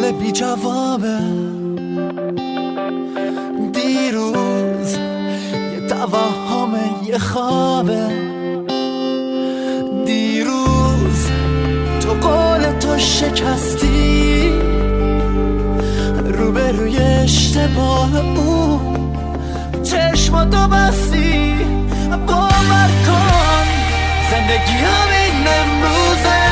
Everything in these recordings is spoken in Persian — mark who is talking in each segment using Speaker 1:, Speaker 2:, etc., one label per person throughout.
Speaker 1: سوال بی جوابه. دیروز یه توهم یه خوابه. دیروز تو قول تو شکستی روبروی اشتباه اون چشماتو بستی. باور کن زندگی همین امروزه،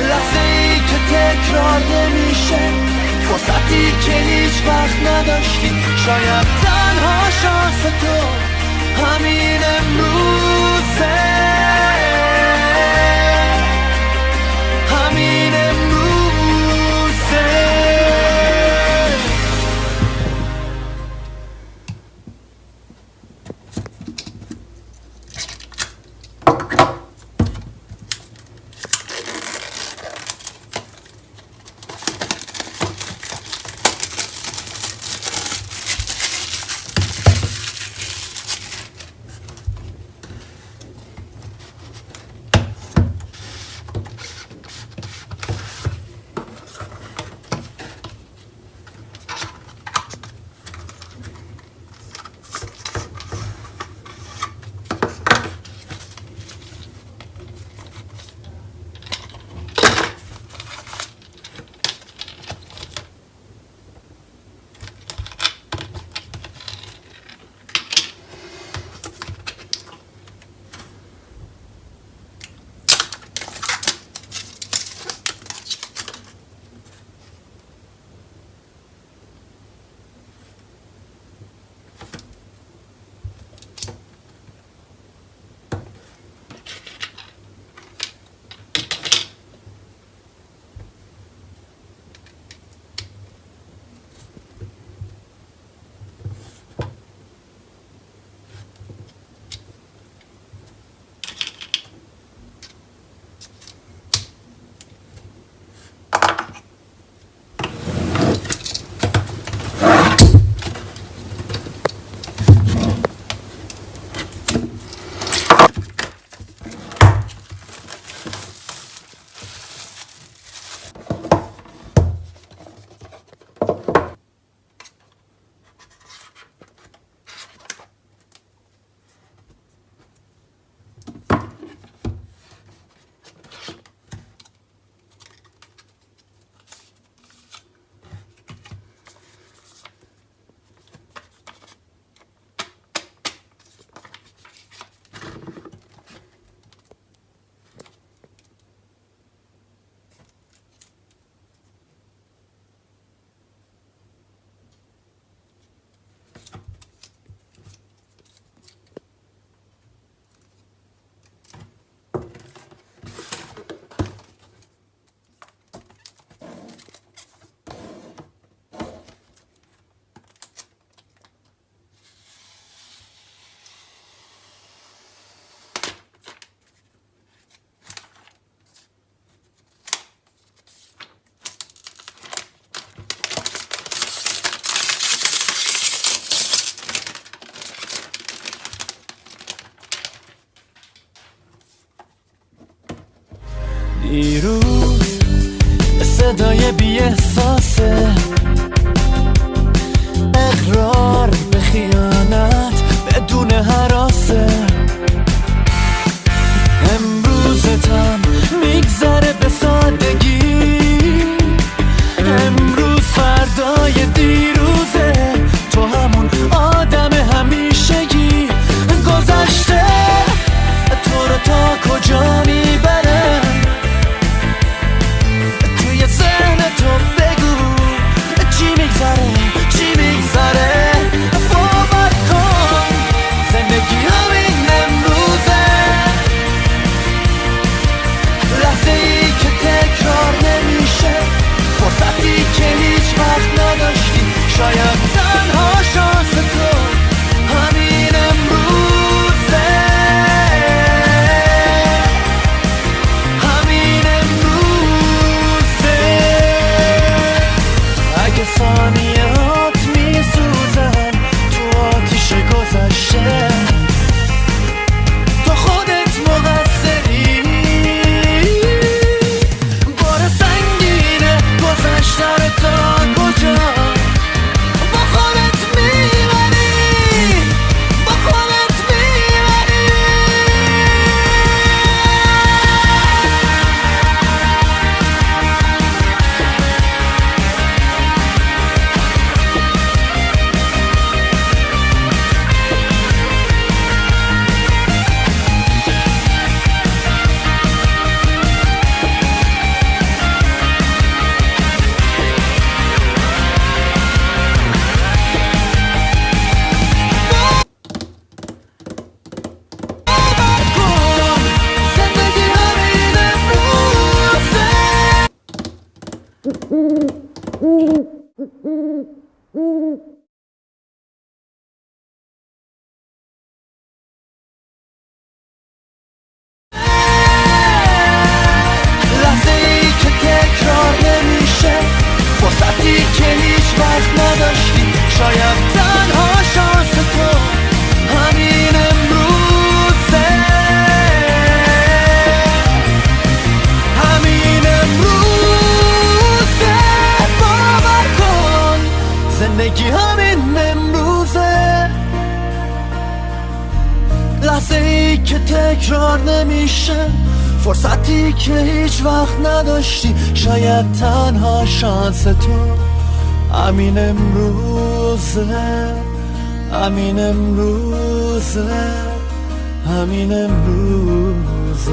Speaker 1: لحظه ای که تکرار نمیشه، فرصتی که هیچ وقت نداشتی. شاید تنها شانس تو همین امروزه، همین امروزه. دیروز صدای بی احساسه، اقرار به خیانت بدون هراسه. امروزتم میگذره به سادگی، امروز فردای دیروزه. تو همون آدم همیشگی، گذشته تو رو تا کجا میبره؟ توی ذهن تو بگو چی میگذره، چی میگذره. باور کن زندگی همین امروزه، لحظه ای که تکرار نمیشه، فرصتی که هیچ وقت نداشتی. شاید تنها شانس تو همین امروزه، همین امروزه. اگه ثانیات میسوزن تو آتیش گذشته، تو خودت مقصری. بار سنگ لحظه ای که تکرار نمیشه، فرصتی که هیچ وقت نداشتی. شاید تنها شانس تو همین امروزه، همین امروزه. باور کن زندگی همین امروزه. لحظه ای که تکرار نمیشه، فرصتی که هیچ وقت نداشتی. شاید تنها شانس تو همین امروزه، همین امروزه، همین امروزه.